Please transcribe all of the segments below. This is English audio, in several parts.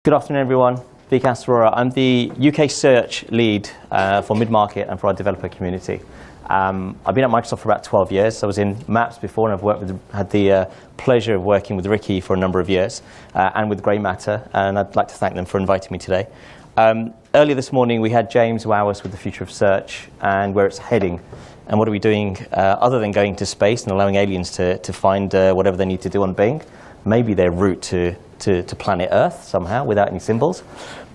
Good afternoon, everyone. Vikas, Arora. I'm the UK search lead for mid-market and for our developer community. I've been at Microsoft for about 12 years. I was in Maps before, and I've had the pleasure of working with Ricky for a number of years, and with Grey Matter, and I'd like to thank them for inviting me today. Earlier this morning, we had James wow us with the future of search and where it's heading, and what are we doing other than going to space and allowing aliens to find whatever they need to do on Bing, maybe their route to planet Earth somehow without any symbols.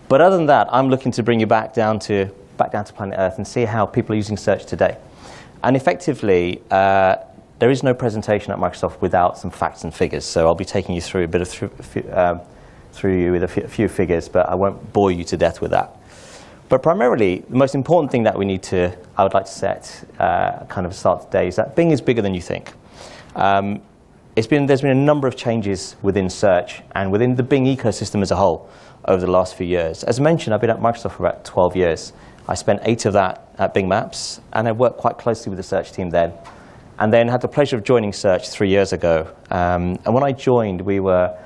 But other than that, I'm looking to bring you back down to planet Earth and see how people are using search today. And effectively, there is no presentation at Microsoft without some facts and figures. So I'll be taking you through a bit of through you with a few figures, but I won't bore you to death with that. But primarily, the most important thing that I would like to set kind of a start today is that Bing is bigger than you think. There's been a number of changes within search and within the Bing ecosystem as a whole over the last few years. As mentioned, I've been at Microsoft for about 12 years. I spent 8 of that at Bing Maps, and I worked quite closely with the search team then. And then had the pleasure of joining search 3 years ago. And when I joined, we were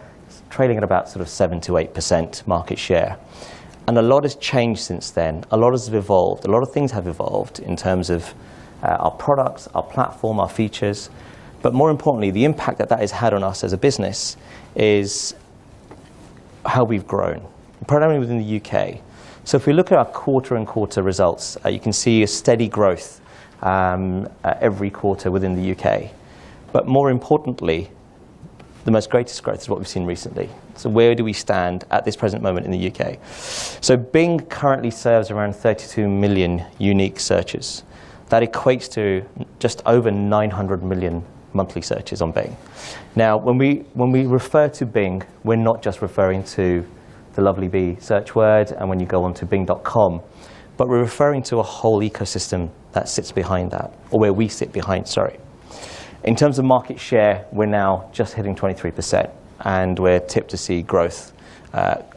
trading at about sort of 7 to 8% market share. And a lot has changed since then. A lot has evolved. A lot of things have evolved in terms of our products, our platform, our features. But more importantly, the impact that has had on us as a business is how we've grown, primarily within the UK. So if we look at our quarter-on-quarter results, you can see a steady growth every quarter within the UK. But more importantly, the most greatest growth is what we've seen recently. So where do we stand at this present moment in the UK? So Bing currently serves around 32 million unique searches. That equates to just over 900 million monthly searches on Bing. Now, when we refer to Bing, we're not just referring to the lovely B search word and when you go onto bing.com, but we're referring to a whole ecosystem that sits behind that, or where we sit behind, sorry. In terms of market share, we're now just hitting 23%, and we're tipped to see growth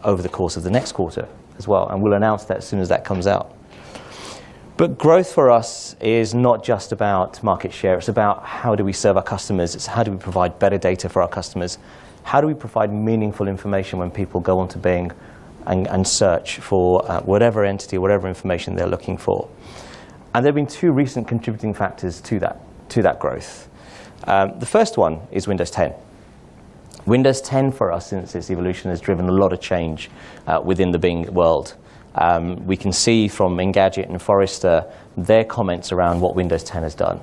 over the course of the next quarter as well, and we'll announce that as soon as that comes out. But growth for us is not just about market share. It's about how do we serve our customers. It's how do we provide better data for our customers. How do we provide meaningful information when people go onto Bing and search for whatever entity, whatever information they're looking for. And there have been 2 recent contributing factors to that growth. The first one is Windows 10. Windows 10 for us, since its evolution, has driven a lot of change within the Bing world. We can see from Engadget and Forrester their comments around what Windows 10 has done.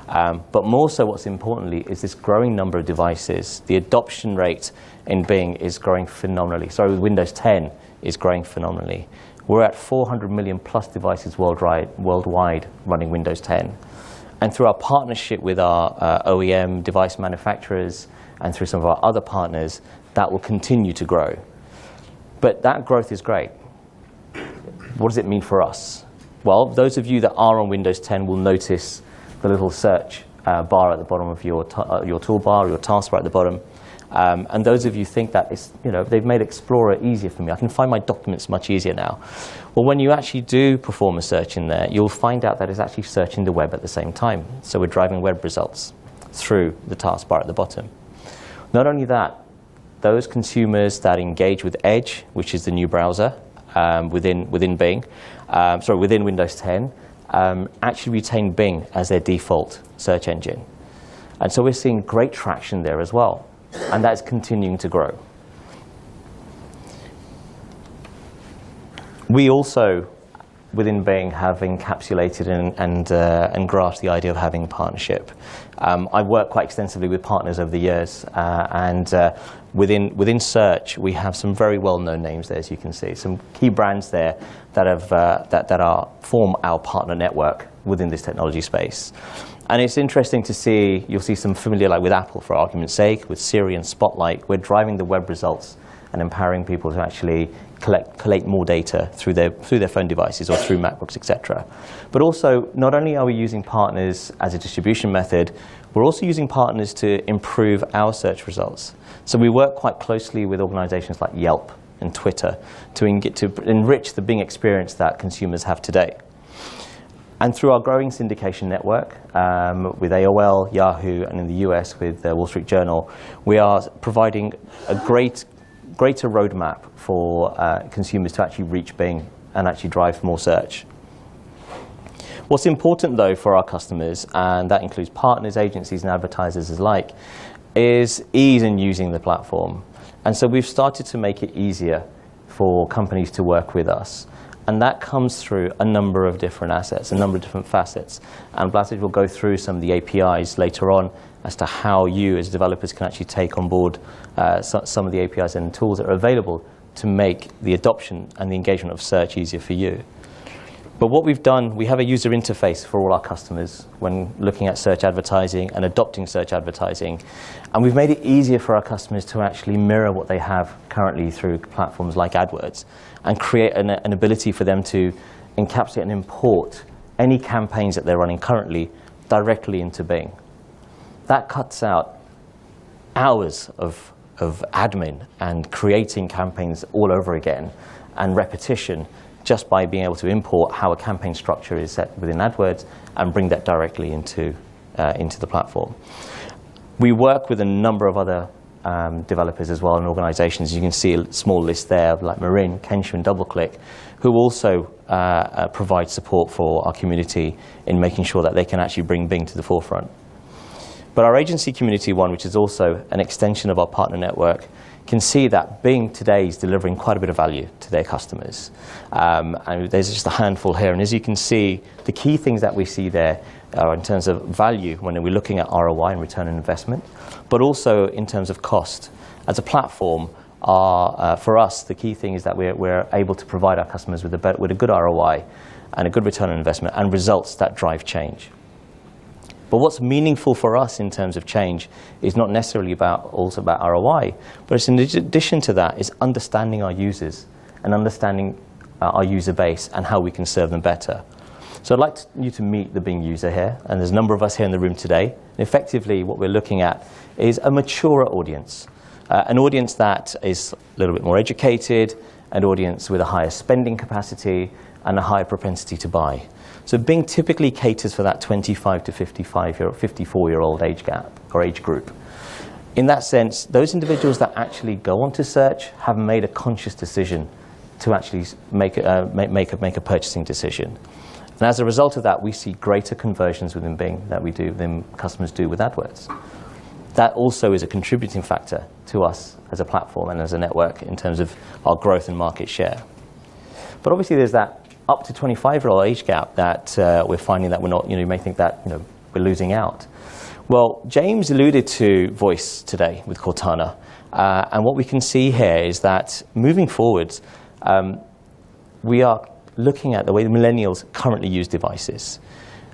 But more so, what's importantly, is this growing number of devices. The adoption rate in Bing is growing phenomenally. Sorry, Windows 10 is growing phenomenally. We're at 400 million plus devices worldwide running Windows 10. And through our partnership with our OEM device manufacturers and through some of our other partners, that will continue to grow. But that growth is great. What does it mean for us? Well, those of you that are on Windows 10 will notice the little search bar at the bottom of your toolbar, or your taskbar at the bottom. And those of you think that they've made Explorer easier for me. I can find my documents much easier now. Well, when you actually do perform a search in there, you'll find out that it's actually searching the web at the same time. So we're driving web results through the taskbar at the bottom. Not only that, those consumers that engage with Edge, which is the new browser within Bing, within Windows 10, actually retain Bing as their default search engine. And so we're seeing great traction there as well. And that's continuing to grow. We also, within Bing, have encapsulated and grasped the idea of having a partnership. I've worked quite extensively with partners over the years, and within search, we have some very well-known names there, as you can see. Some key brands there that form our partner network within this technology space. And it's interesting to see, you'll see some familiar, like with Apple, for argument's sake, with Siri and Spotlight. We're driving the web results and empowering people to actually collect more data through their phone devices or through MacBooks, etc. But also, not only are we using partners as a distribution method, we're also using partners to improve our search results. So we work quite closely with organizations like Yelp and Twitter to enrich the Bing experience that consumers have today. And through our growing syndication network with AOL, Yahoo, and in the US with Wall Street Journal, we are providing a great greater roadmap for consumers to actually reach Bing and actually drive more search. What's important though for our customers, and that includes partners, agencies and advertisers alike, is ease in using the platform. And so we've started to make it easier for companies to work with us. And that comes through a number of different assets, a number of different facets. And Blasic will go through some of the APIs later on as to how you as developers can actually take on board some of the APIs and tools that are available to make the adoption and the engagement of search easier for you. But what we've done, we have a user interface for all our customers when looking at search advertising and adopting search advertising. And we've made it easier for our customers to actually mirror what they have currently through platforms like AdWords and create an ability for them to encapsulate and import any campaigns that they're running currently directly into Bing. That cuts out hours of admin and creating campaigns all over again and repetition, just by being able to import how a campaign structure is set within AdWords and bring that directly into the platform. We work with a number of other developers as well and organizations. You can see a small list there like Marin, Kensho and DoubleClick, who also provide support for our community in making sure that they can actually bring Bing to the forefront. But our agency community one, which is also an extension of our partner network, can see that Bing today is delivering quite a bit of value to their customers. And there's just a handful here. And as you can see, the key things that we see there are in terms of value when we're looking at ROI and return on investment, but also in terms of cost. As a platform, for us, the key thing is that we're able to provide our customers with a good ROI and a good return on investment and results that drive change. But what's meaningful for us in terms of change is not necessarily also about ROI, but it's in addition to that is understanding our users and understanding our user base and how we can serve them better. So I'd like you to meet the Bing user here, and there's a number of us here in the room today. And effectively, what we're looking at is a mature audience, an audience that is a little bit more educated, an audience with a higher spending capacity and a higher propensity to buy. So Bing typically caters for that 25 to 54-year-old age gap or age group. In that sense, those individuals that actually go onto search have made a conscious decision to actually make a purchasing decision. And as a result of that, we see greater conversions within Bing than customers do with AdWords. That also is a contributing factor to us as a platform and as a network in terms of our growth and market share. But obviously there's that up to 25-year-old age gap that we're finding that we're not, you may think that we're losing out. Well, James alluded to voice today with Cortana. And what we can see here is that moving forwards, we are looking at the way the millennials currently use devices.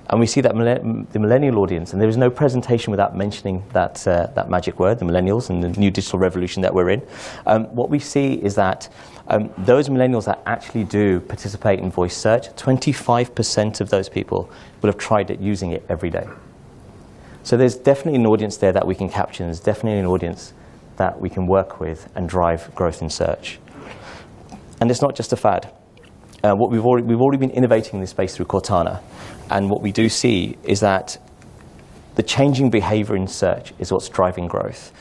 And we see that the millennial audience, and there is no presentation without mentioning that magic word, the millennials, and the new digital revolution that we're in. What we see is that those millennials that actually do participate in voice search, 25% of those people will have tried it using it every day. So there's definitely an audience there that we can capture, and there's definitely an audience that we can work with and drive growth in search. And it's not just a fad. We've already been innovating in this space through Cortana, and what we do see is that the changing behavior in search is what's driving growth.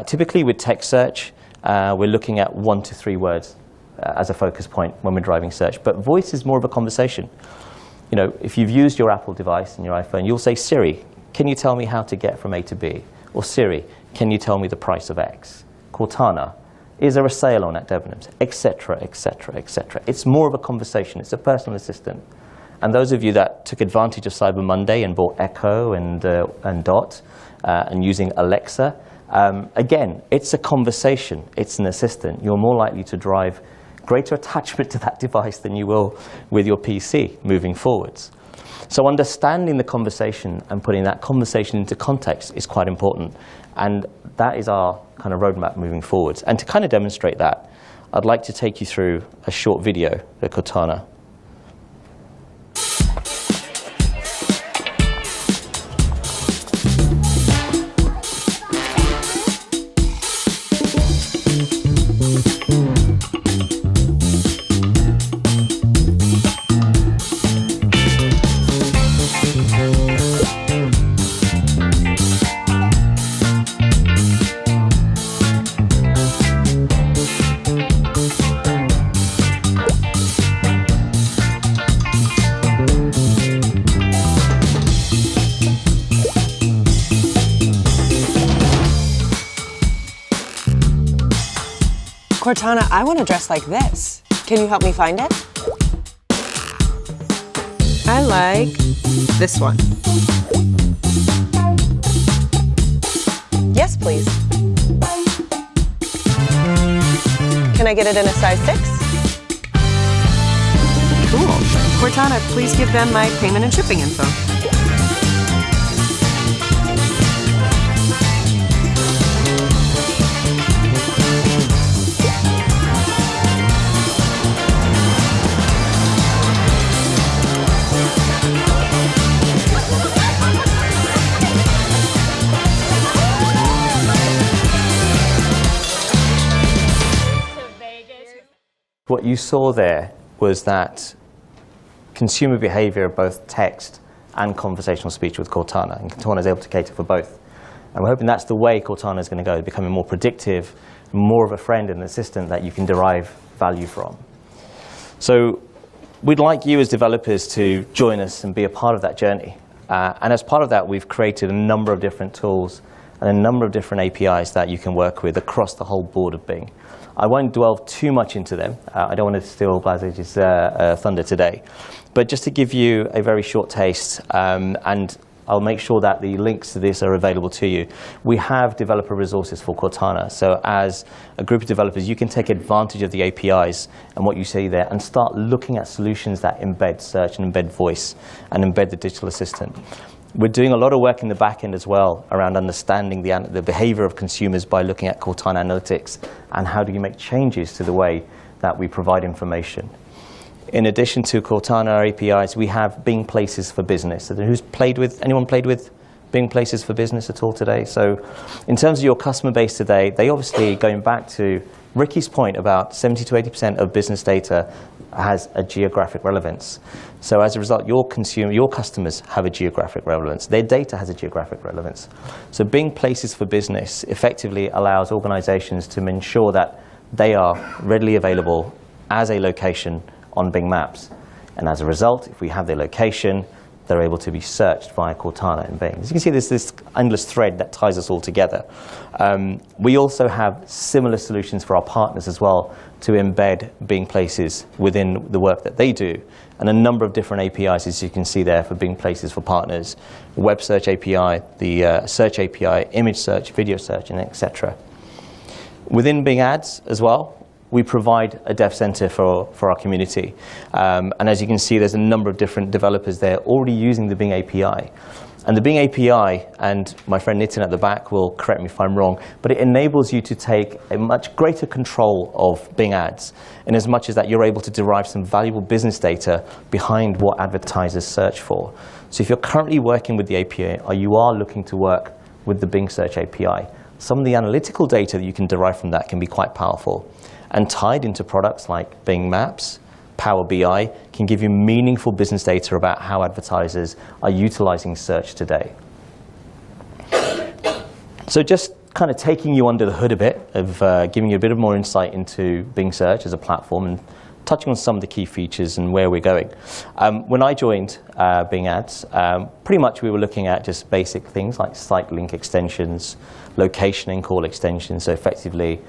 Typically with text search, we're looking at 1 to 3 words as a focus point when we're driving search, but voice is more of a conversation. If you've used your Apple device and your iPhone, you'll say, Siri, can you tell me how to get from A to B? Or Siri, can you tell me the price of X? Cortana, is there a sale on at Debenhams? Etc., etc., etc. It's more of a conversation. It's a personal assistant. And those of you that took advantage of Cyber Monday and bought Echo and Dot and using Alexa, again, it's a conversation. It's an assistant. You're more likely to drive greater attachment to that device than you will with your PC moving forwards. So understanding the conversation and putting that conversation into context is quite important. And that is our kind of roadmap moving forwards. And to kind of demonstrate that, I'd like to take you through a short video of Cortana. Cortana, I want to dress like this. Can you help me find it? I like this one. Yes, please. Can I get it in a size 6? Cool. Cortana, please give them my payment and shipping info. What you saw there was that consumer behavior of both text and conversational speech with Cortana, and Cortana is able to cater for both. And we're hoping that's the way Cortana is going to go, becoming more predictive, more of a friend and assistant that you can derive value from. So we'd like you as developers to join us and be a part of that journey. And as part of that, we've created a number of different tools and a number of different APIs that you can work with across the whole board of Bing. I won't delve too much into them. I don't want to steal Blazej's thunder today. But just to give you a very short taste, and I'll make sure that the links to this are available to you. We have developer resources for Cortana. So as a group of developers, you can take advantage of the APIs and what you see there and start looking at solutions that embed search and embed voice and embed the digital assistant. We're doing a lot of work in the back end as well around understanding the behavior of consumers by looking at Cortana analytics and how do you make changes to the way that we provide information. In addition to Cortana APIs, we have Bing Places for Business. Anyone played with Bing Places for Business at all today? So in terms of your customer base today, they obviously, going back to Ricky's point about 70 to 80% of business data has a geographic relevance. So as a result, your customers have a geographic relevance. Their data has a geographic relevance. So Bing Places for Business effectively allows organizations to ensure that they are readily available as a location on Bing Maps. And as a result, if we have their location, they're able to be searched via Cortana in Bing. As you can see, there's this endless thread that ties us all together. We also have similar solutions for our partners as well to embed Bing Places within the work that they do. And a number of different APIs, as you can see there, for Bing Places for partners. Web search API, the search API, image search, video search, and etc. Within Bing Ads as well, we provide a dev center for our community. And as you can see, there's a number of different developers there already using the Bing API. And the Bing API, and my friend Nitin at the back will correct me if I'm wrong, but it enables you to take a much greater control of Bing Ads, in as much as that you're able to derive some valuable business data behind what advertisers search for. So if you're currently working with the API, or you are looking to work with the Bing Search API, some of the analytical data that you can derive from that can be quite powerful. And tied into products like Bing Maps, Power BI, can give you meaningful business data about how advertisers are utilizing search today. So just kind of taking you under the hood a bit, of giving you a bit of more insight into Bing Search as a platform and touching on some of the key features and where we're going. When I joined Bing Ads, pretty much we were looking at just basic things like site link extensions, location and call extensions, so effectively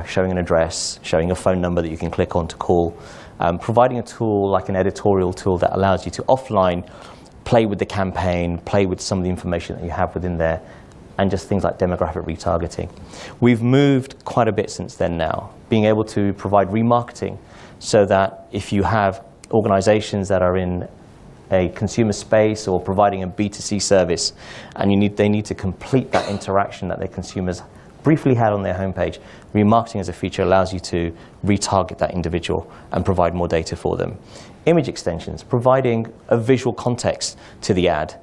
showing an address, showing a phone number that you can click on to call, providing a tool like an editorial tool that allows you to offline play with the campaign, play with some of the information that you have within there, and just things like demographic retargeting. We've moved quite a bit since then now, being able to provide remarketing so that if you have organizations that are in a consumer space or providing a B2C service and they need to complete that interaction that their consumers briefly had on their homepage, remarketing as a feature allows you to retarget that individual and provide more data for them. Image extensions, providing a visual context to the ad,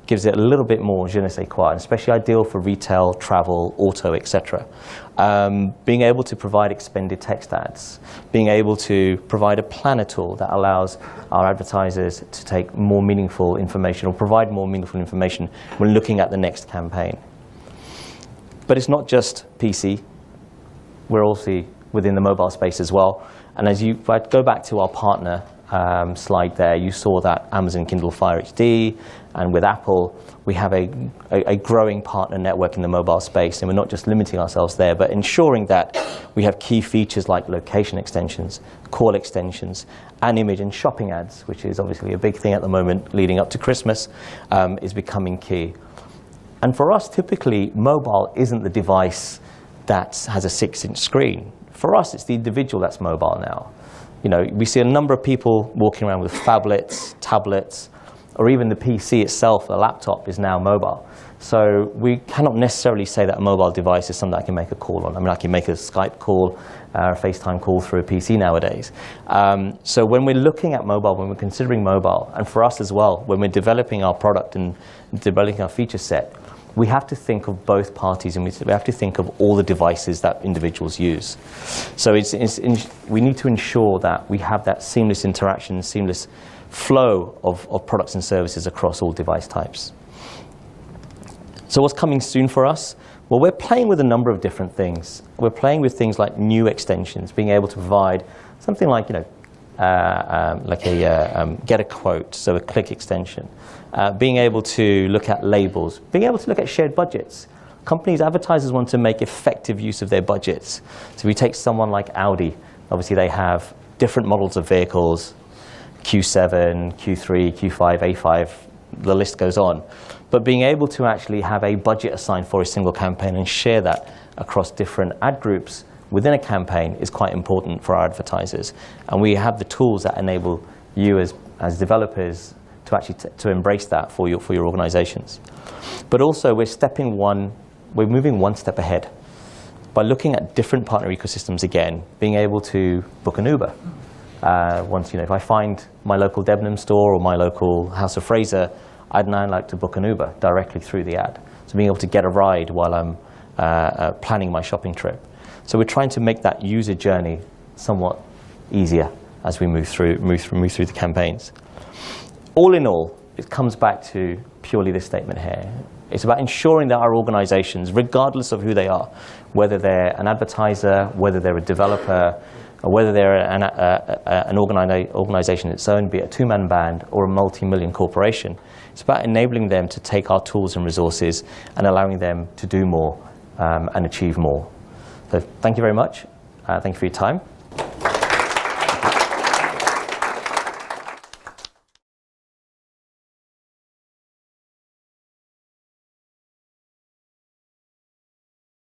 gives it a little bit more je ne sais quoi, especially ideal for retail, travel, auto, etc. Being able to provide expanded text ads, being able to provide a planner tool that allows our advertisers to take more meaningful information or provide more meaningful information when looking at the next campaign. But it's not just PC. We're also within the mobile space as well. And if I go back to our partner slide there, you saw that Amazon Kindle Fire HD, and with Apple, we have a growing partner network in the mobile space, and we're not just limiting ourselves there, but ensuring that we have key features like location extensions, call extensions, and image and shopping ads, which is obviously a big thing at the moment leading up to Christmas, is becoming key. And for us, typically, mobile isn't the device that has a 6-inch screen. For us, it's the individual that's mobile now. You know, we see a number of people walking around with phablets, tablets, or even the PC itself, a laptop, is now mobile. So we cannot necessarily say that a mobile device is something I can make a call on. I mean, I can make a Skype call, a FaceTime call through a PC nowadays. So when we're looking at mobile, when we're considering mobile, and for us as well, when we're developing our product and developing our feature set, we have to think of both parties, and we have to think of all the devices that individuals use. So we need to ensure that we have that seamless interaction, seamless flow of products and services across all device types. So what's coming soon for us? Well, we're playing with a number of different things. We're playing with things like new extensions, being able to provide something like, you know, get a quote, so a click extension. Being able to look at labels, being able to look at shared budgets. Companies, advertisers want to make effective use of their budgets. So we take someone like Audi. Obviously, they have different models of vehicles, Q7, Q3, Q5, A5, the list goes on. But being able to actually have a budget assigned for a single campaign and share that across different ad groups within a campaign is quite important for our advertisers. And we have the tools that enable you as developers to actually to embrace that for your organizations. But also we're moving one step ahead by looking at different partner ecosystems again, being able to book an Uber. Once, you know, if I find my local Debenham store or my local House of Fraser, I'd now like to book an Uber directly through the ad. So being able to get a ride while I'm planning my shopping trip. So we're trying to make that user journey somewhat easier as we move through the campaigns. All in all, it comes back to purely this statement here. It's about ensuring that our organizations, regardless of who they are, whether they're an advertiser, whether they're a developer, or whether they're an organization its own, be it a two-man band or a multi-million corporation, it's about enabling them to take our tools and resources and allowing them to do more and achieve more. So thank you very much. Thank you for your time.